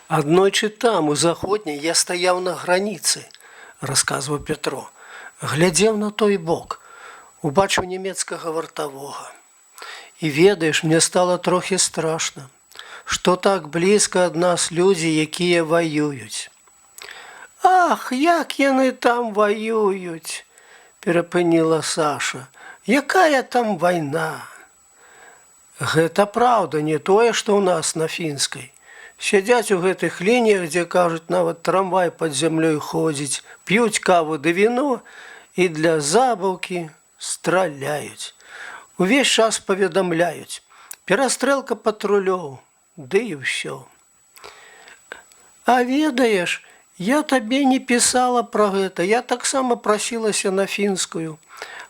Аднойчы там, у заходняй, я стаяў на граніцы, расказваў Пятро. Глядзеў на той бок, убачыў нямецкага вартавога. І ведаеш, мне стала трохі страшна, што так блізка ад нас людзі, якія ваююць. Ах, як яны там ваююць, перапыніла Саша. Якая там вайна? Гэта праўда, не тое, што ў нас на фінскай. Сядзяць у гэтых лініях, дзе, кажуць, нават трамвай пад зямлёй ходзіць, п'юць каву ды віно і для забаўкі страляюць. Увесь час паведамляюць. Перастрэлка патрулёў, ды і ўсё. А ведаеш, я табе не пісала пра гэта, я таксама прасілася на фінскую.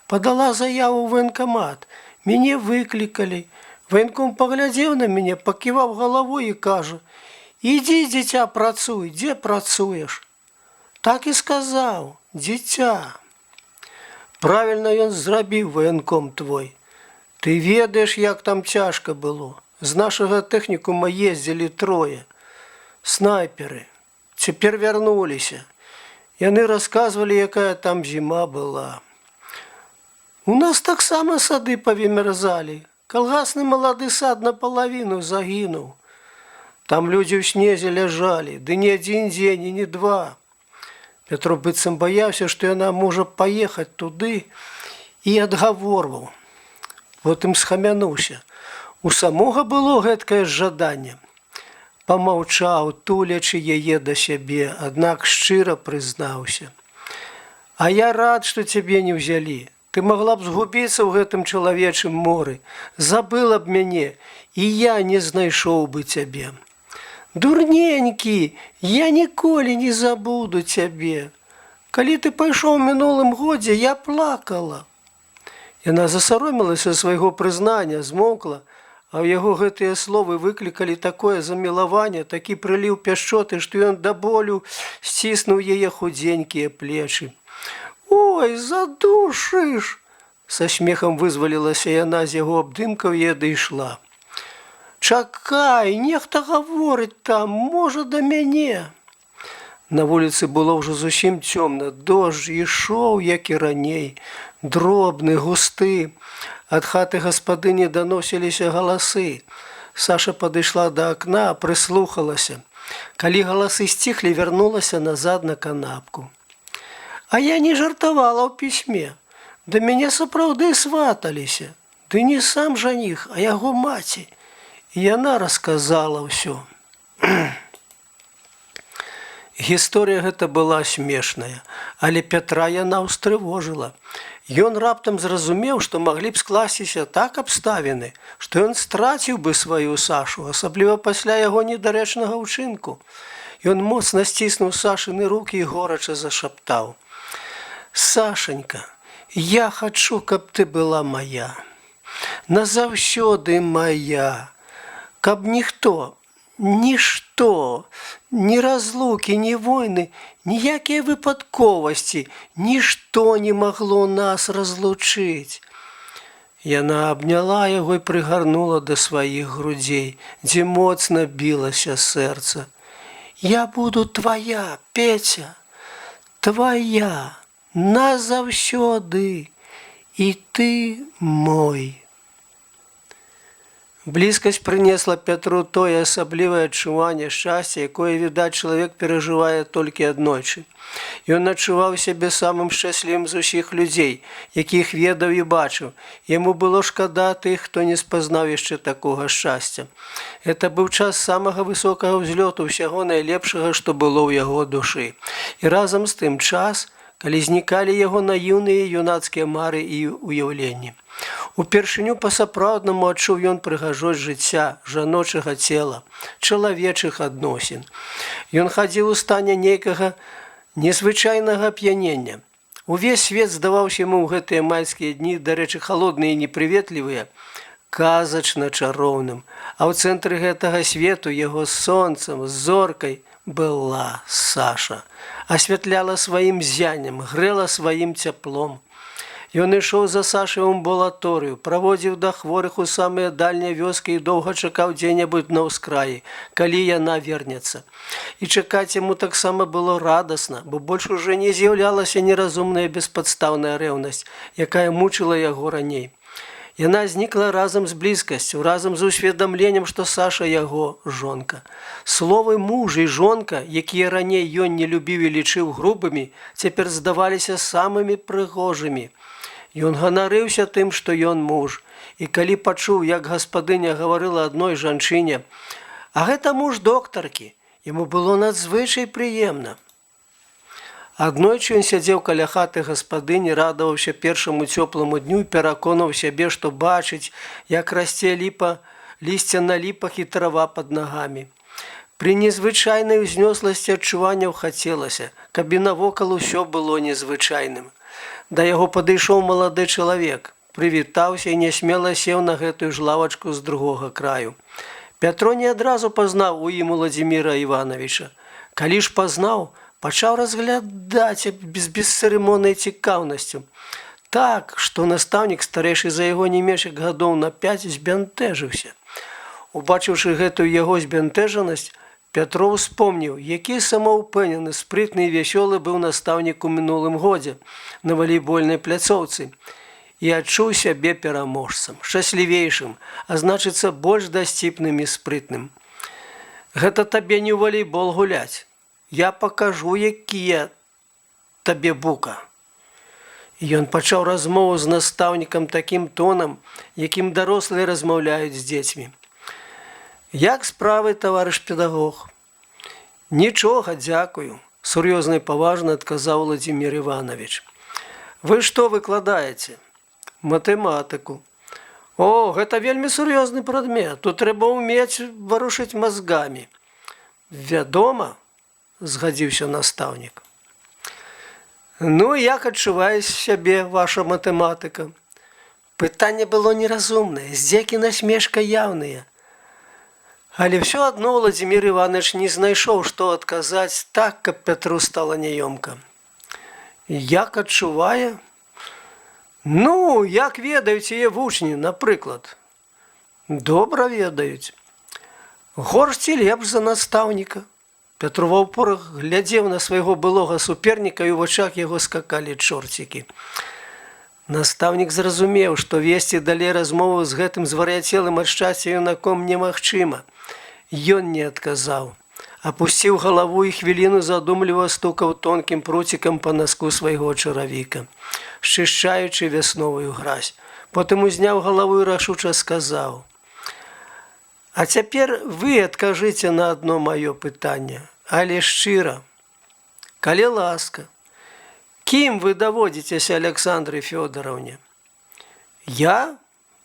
Падала заяву ў ваенкамат, мяне выклікалі. Ваенком паглядзеў на мяне, паківаў галавой і кажа: «Ідзі, дзіця, працуй, дзе працуеш?» Так і сказаў: «Дзіця». Правільна ён зрабіў, ваенком твой. Ты ведаеш, як там цяжка было. З нашага тэхнікума ездзілі трое. Снайперы. Цяпер вярнуліся. Яны расказвалі, якая там зіма была. У нас таксама сады павымярзалі. Калгасны малады сад напалавіну загінуў. Там людзі ў снезе ляжалі, ды не адзін дзень і не два. Пятро быццам баяўся, што яна можа паехаць туды, і адгаворваў. Потым схамянуўся. У самога было гэткае жаданне. Памаўчаў, тулячы яе да сябе, аднак шчыра прызнаўся. А я рад, што цябе не ўзялі. Ты магла б згубіцца ў гэтым чалавечым моры, забыла б мяне, і я не знайшоў бы цябе. Дурненькі, я ніколі не забуду цябе. Калі ты пайшоў у мінулым годзе, я плакала. Яна засаромілася свайго прызнання, змоўкла, а ў яго гэтыя словы выклікалі такое замілаванне, такі прыліў пяшчоты, што ён да болю сціснуў яе худзенькія плечы. «Ой, задушыш!» Са смехам вызвалілася яна з яго абдымкаў і адышла. «Чакай, нехта гаворыць там, можа, да мяне!» На вуліцы было ўжо зусім цёмна, дождж ішоў, як і раней, дробны, густы. Ад хаты гаспадыні даносіліся галасы. Саша падышла да акна, прыслухалася. Калі галасы сціхлі, вярнулася назад на канапку. А я не жартавала ў пісьме. Да мяне сапраўды сваталіся. Ды не сам жаніх, а яго маці. І яна расказала ўсё. Гісторыя гэта была смешная, але Пятра яна ўстрывожыла. Ён раптам зразумеў, што маглі б скласціся так абставіны, што ён страціў бы сваю Сашу, асабліва пасля яго недарэчнага ўчынку. Ён моцна сціснуў Сашыны рукі і горача зашаптаў: «Сашенька, я хачу, каб ты была моя, назаўсёды моя, каб ніхто, нішто, ні разлукі, ні войны, ніякія выпадковасці, нішто не магло нас разлучыць». Яна абняла яго і прыгарнула да сваіх грудзей, дзе моцна білася сэрца. «Я буду твоя, Петя, твоя, назаўсёды, і ты мой». Блізкасць прынесла Пятру тое асаблівае адчуванне шчасця, якое, відаць, чалавек перажывае толькі аднойчы. Ён адчуваў сябе самым шчаслівым з усіх людзей, якіх ведаў і бачыў. Яму было шкада тых, хто не спазнаў яшчэ такога шчасця. Гэта быў час самага высокага ўзлёту, ўсяго найлепшага, што было ў яго душы. І разам з тым час, калі знікалі яго наіўныя юнацкія мары і ўяўленні. Упершыню па-сапраўднаму адчуў ён прыгажосць жыцця, жаночага цела, чалавечых адносін. Ён хадзіў у стане нейкага незвычайнага ап'янення. Увесь свет здаваўся яму ў гэтыя майскія дні, дарэчы, халодныя і непрыветлівыя, казачна чароўным. А ў цэнтры гэтага свету яго сонцам, зоркай была Саша. Асвятляла сваім зяннем, грэла сваім цяплом. Ён ішоў за Сашай у амбулаторыю, праводзіў да хворых у самыя дальнія вёскі і доўга чакаў дзе-небудзь на ўскраі, калі яна вернецца. І чакаць яму таксама было радасна, бо больш ужо не з'яўлялася неразумная беспадстаўная рэўнасць, якая мучыла яго раней. Яна знікла разам з блізкасцю, разам з усведамленнем, што Саша яго жонка. Словы муж і жонка, якія раней ён не любіў і лічыў грубымі, цяпер здаваліся самымі прыгожымі. Ён ганарыўся тым, што ён муж. І калі пачуў, як гаспадыня гаварыла адной жанчыне, а гэта муж доктаркі, яму было надзвычай прыемна. Аднойчы ён сядзеў каля хаты гаспадыні, радаваўся першаму цёпламу дню і пераконаў сябе, што бачыць, як расце ліпа, лісце на ліпах і трава пад нагамі. Пры незвычайнай узнёсласці адчуванняў хацелася, каб і навокал усё было незвычайным. Да яго падышоў малады чалавек, прывітаўся і нясмела сеў на гэтую ж лавачку з другога краю. Пятро не адразу пазнаў у ім Уладзіміра Івановича. Калі ж пазнаў, пачаў разглядаць з бесцырымоннай цікаўнасцю. Так, што настаўнік, старэйшы за яго не менш як гадоў на 5, збянтэжыўся. Убачыўшы гэтую яго збянтэжанасць, Пятро ўспомніў, які самаўпэўнены, спрытны і вясёлы быў настаўнік у мінулым годзе на валейбольнай пляцоўцы і адчуў сябе пераможцам, шчаслівейшым, а значыцца больш дасціпным і спрытным. Гэта табе не ў валейбол гуляць. Я пакажу, якія табе бука. Ён пачаў размову з настаўнікам такім тонам, якім дарослыя размаўляюць з дзецьмі. Як справы, таварыш педагог? Нічога, дзякую, сур'ёзна і паважна адказаў Уладзімір Іванович. Вы што выкладаеце? Матэматыку. О, гэта вельмі сур'ёзны прадмет, тут трэба ўмець варушыць мазгамі. Вядома, згадзіўся настаўнік. Ну, як адчувае сябе ваша матэматыка? Пытанне было неразумнае, здзекі насмешка яўныя. Але ўсё адно Уладзімір Іванович не знайшоў, што адказаць так, каб Пятру стала няёмка. Як адчувае? Ну, як ведаюць яе вучні, напрыклад. Добра ведаюць. Горш ці лепш за настаўніка. Пятро ва ўпорах глядзеў на свайго былога суперніка, і ў вачах яго скакалі чорцікі. Настаўнік зразумеў, што весці далей размову з гэтым звар'яцелым ад шчасця юнаком немагчыма. Ён не адказаў. Апусціў галаву і хвіліну задумліва стукаў тонкім пруцікам па наску свайго чаравіка, счышчаючы вясновую гразь. Потым узняў галаву і рашуча сказаў: а цяпер вы адкажыце на адно маё пытанне, але шчыра. Калі ласка, кім вы даводзіцеся Аляксандры Фёдоравне? Я?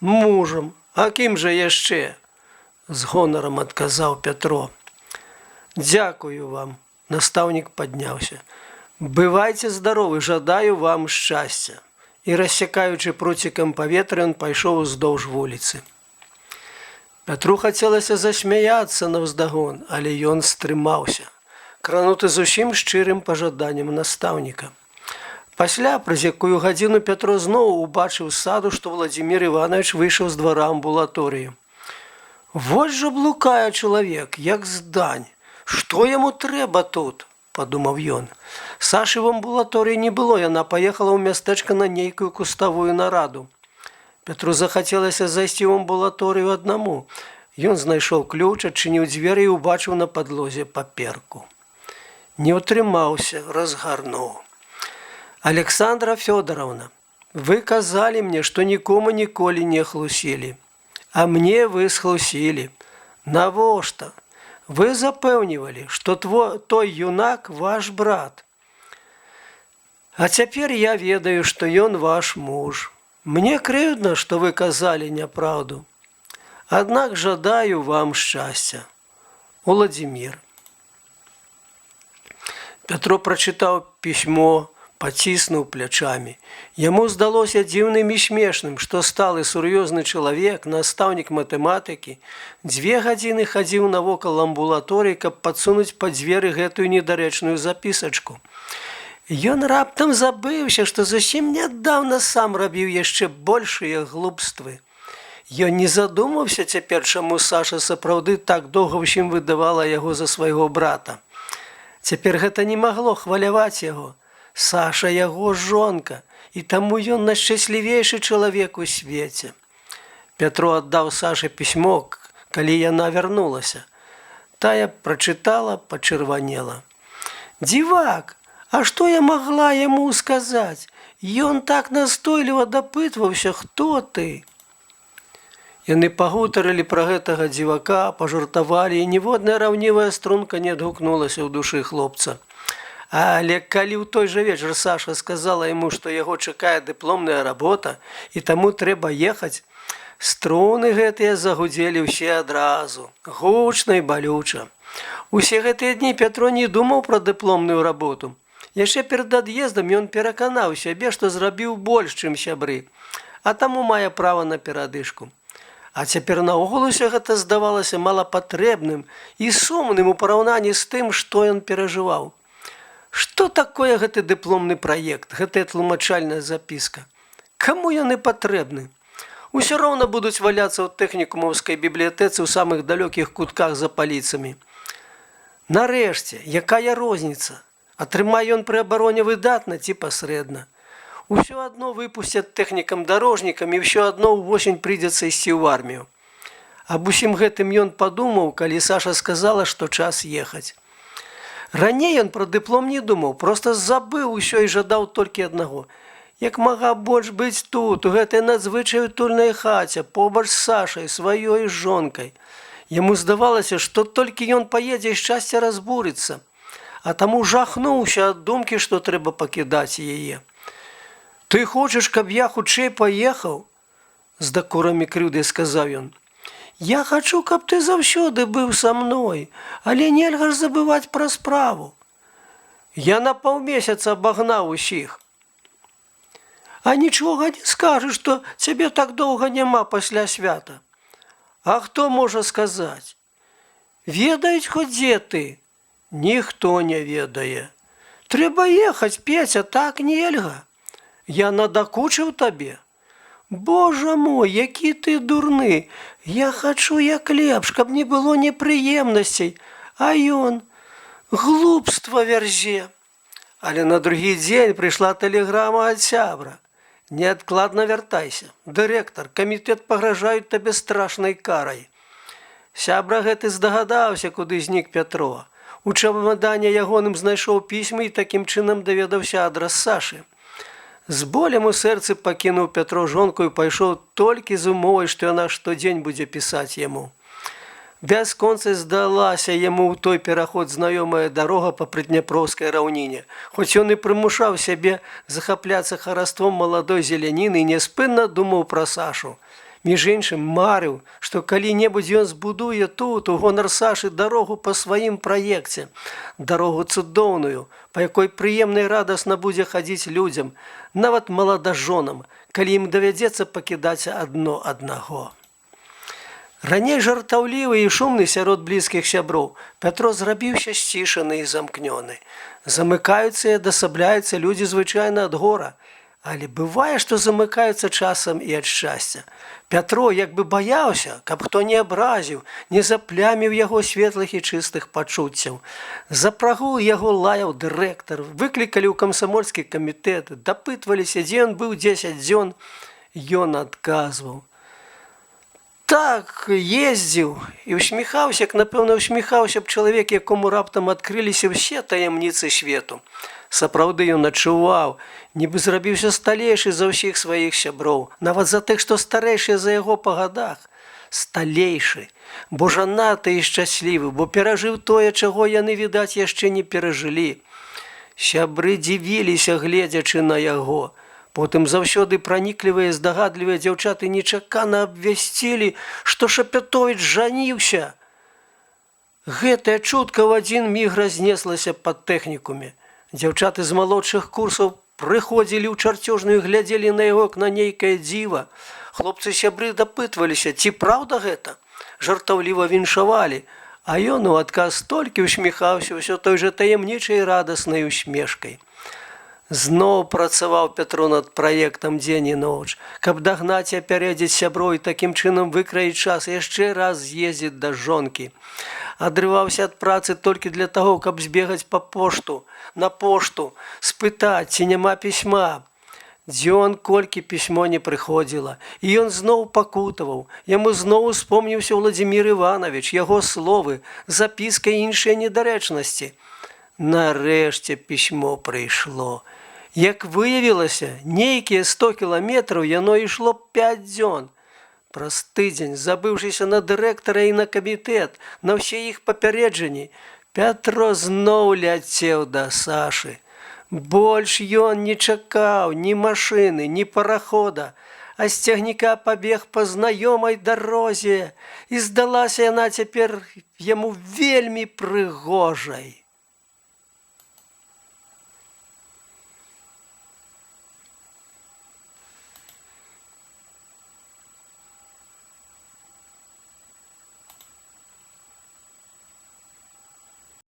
Мужам. А кім жа яшчэ? З гонарам адказаў Пятро. Дзякую вам. Настаўнік падняўся. Бывайце здаровы, жадаю вам шчасця. І рассякаючы пруцікам паветра, ён пайшоў уздоўж вуліцы. Пятру хацелася засмяяцца наўздагон, але ён стрымаўся, крануты зусім шчырым пажаданнем настаўніка. Пасля, праз якую гадзіну, Пятро зноў убачыў з саду, што Уладзімір Іванович выйшаў з двара амбулаторыі. Вось жа блукае чалавек, як здань. Што яму трэба тут? Падумаў ён. Сашы в амбулаторыі не было, яна паехала ў мястэчка на нейкую куставую нараду. Пятру захацелася зайсці ў амбулаторыю аднаму. Ён знайшоў ключ, адчыніў дзверы і ўбачыў на падлозе паперку. Не ўтрымаўся, разгарнуў. Александра Фёдоровна, вы казалі мне, што нікому ніколі не хлусілі. А мне вы схлусілі. Навошта? Вы запэўнівалі, што той юнак ваш брат. А цяпер я ведаю, што ён ваш муж. Мне крыўдна, што вы казалі няпраўду. Аднак жадаю вам шчасця. Уладзімір. Пятро прачытаў пісьмо, паціснуў плячамі. Яму здалося дзіўным і смешным, што сталы сур'ёзны чалавек, настаўнік матэматыкі, 2 гадзіны хадзіў навокал амбулаторыі, каб падсунуць пад дзверы гэтую недарэчную запісачку. Ён раптам забыўся, што зусім нядаўна сам рабіў яшчэ большыя глупствы. Ён не задумаўся цяпер, чаму Саша сапраўды так доўга ўсім выдавала яго за свайго брата. Цяпер гэта не магло хваляваць яго. Саша яго жонка, і таму ён найшчаслівейшы чалавек у свеце. Пятро аддаў Саше пісьмо, калі яна вярнулася. Тая прачытала, пачырванела. «Дзівак, а што я магла яму сказаць? Ён так настойліва дапытваўся, хто ты?» Яны пагутарылі пра гэтага дзівака, пажартавалі, і ніводная раўнівая струнка не адгукнулася ў душы хлопца. Але калі ў той жа вечар Саша сказала яму, што яго чакае дыпломная работа, і таму трэба ехаць, струны гэтыя загудзелі ўсе адразу, гучна і балюча. Усе гэтыя дні Пятро не думаў пра дыпломную работу. Яшчэ перад ад'ездам ён пераканаў сябе, што зрабіў больш, чым сябры, а таму мае права на перадышку. А цяпер наогул усё гэта здавалася малапатрэбным і сумным у параўнанні з тым, што ён перажываў. Што такое гэты дыпломны праект, гэтая тлумачальная запіска? Каму яны патрэбны? Усё роўна будуць валяцца ў тэхнікумаўскай бібліятэцы ў самых далёкіх кутках за паліцамі. Нарэшце, якая розніца? Атрымае ён пры абароне выдатна ці пасрэдна? Усё адно выпусцяць тэхнікам-дарожнікам, і ўсё адно ўвосень прыйдзецца ісці ў армію. Аб усім гэтым ён падумаў, калі Саша сказала, што час ехаць. Раней ён пра дыплом не думаў, проста забыў усё і жадаў толькі аднаго. Як мага больш быць тут, у гэтай надзвычай утульнай хаце, побач з Сашай, сваёй жонкай. Яму здавалася, што толькі ён паедзе, і шчасце разбурыцца. А таму жахнуўся ад думкі, што трэба пакідаць яе. «Ты хочаш, каб я хутчэй паехаў?» З дакорамі крыўдай сказаў ён. «Я хачу, каб ты заўсёды быў са мной, але нельга ж забываць пра справу. Я на паўмесяца абагнаў усіх. А нічога не скажаш, што цябе так доўга няма пасля свята. А хто можа сказаць? Ведаюць хоць дзе ты? Ніхто не ведае. Трэба ехаць, Петя, так нельга. Я надакучыў табе? Божа мой, які ты дурны! Я хачу як лепш, каб не было непрыемнасцей, а ён глупства вярзе». Але на другі дзень прыйшла тэлеграма ад сябра. «Неадкладна вяртайся. Дырэктар, камітэт пагражаюць табе страшнай карай». Сябра гэты здагадаўся, куды знік Пятро. У чамадане ягоным знайшоў пісьмы і такім чынам даведаўся адрас Сашы. З болем у сэрцы пакінуў Пятро жонку і пайшоў толькі з умовай, што яна штодзень будзе пісаць яму. Бясконца здалася яму ў той пераход знаёмая дарога па прыдняпроўскай раўніне. Хоць ён і прымушаў сябе захапляцца хараством маладой зеляніны і няспынна думаў пра Сашу. Між іншым марыў, што калі-небудзь ён збудуе тут, у гонар Сашы, дарогу па сваім праекце. Дарогу цудоўную, па якой прыемна і радасна будзе хадзіць людзям, нават маладажонам, калі ім давядзецца пакідаць адно аднаго. Раней жартаўлівы і шумны сярод блізкіх сяброў, Пятро зрабіўся сцішаны і замкнёны. Замыкаюцца і адасабляюцца людзі звычайна ад гора, але бывае, што замыкаюцца часам і ад шчасця. Пятро як бы баяўся, каб хто не абразіў, не запляміў яго светлых і чыстых пачуццяў. За прагул яго лаяў дырэктар, выклікалі ў камсамольскі камітэт, дапытваліся, дзе ён быў 10 дзён. Ён адказваў. Так, ездзіў і усміхаўся, як, напэўна, усміхаўся б чалавек, якому раптам адкрыліся ўсе таямніцы свету. Сапраўды ён адчуваў, нібы зрабіўся сталейшы за ўсіх сваіх сяброў, нават за тых, што старэйшыя за яго па гадах. Сталейшы, бо жанаты і шчаслівы, бо перажыў тое, чаго яны, відаць, яшчэ не перажылі. Сябры дзівіліся, гледзячы на яго. Потым заўсёды праніклівыя, здагадлівыя дзяўчаты нечакана абвясцілі, што Шапятовіч жаніўся. Гэтая чутка ў адзін міг разнеслася па тэхнікуме. Дзяўчаты з малодшых курсаў прыходзілі ў чарцёжную і глядзелі на яго, як на нейкае дзіва. Хлопцы-сябры дапытваліся, ці праўда гэта? Жартаўліва віншавалі, а ён у адказ толькі усміхаўся ўсё той жа таямнічай радаснай усмешкай. Зноў працаваў Пятро над праектам дзень і ноч, каб дагнаць і апярэдзіць сяброў і такім чынам выкраіць час і яшчэ раз з'ездзіць да жонкі. Адрываўся ад працы толькі для таго, каб збегаць на пошту, спытаць, ці няма пісьма. Дзён колькі пісьмо не прыходзіла, і ён зноў пакутаваў. Яму зноў успомніўся Владзімір Іванович, яго словы, запіска і іншыя недарэчнасці. Нарэшце пісьмо прыйшло. Як выявілася, нейкія 100 кіламетраў яно ішло 5 дзён. Праз тыдзень, забыўшыся на дырэктара і на камітэт, на ўсе іх папярэджанні, Пятро зноў ляцеў да Сашы. Больш ён не чакаў ні машыны, ні парахода, а з цягніка пабег па знаёмай дарозе, і здалася яна цяпер яму вельмі прыгожай.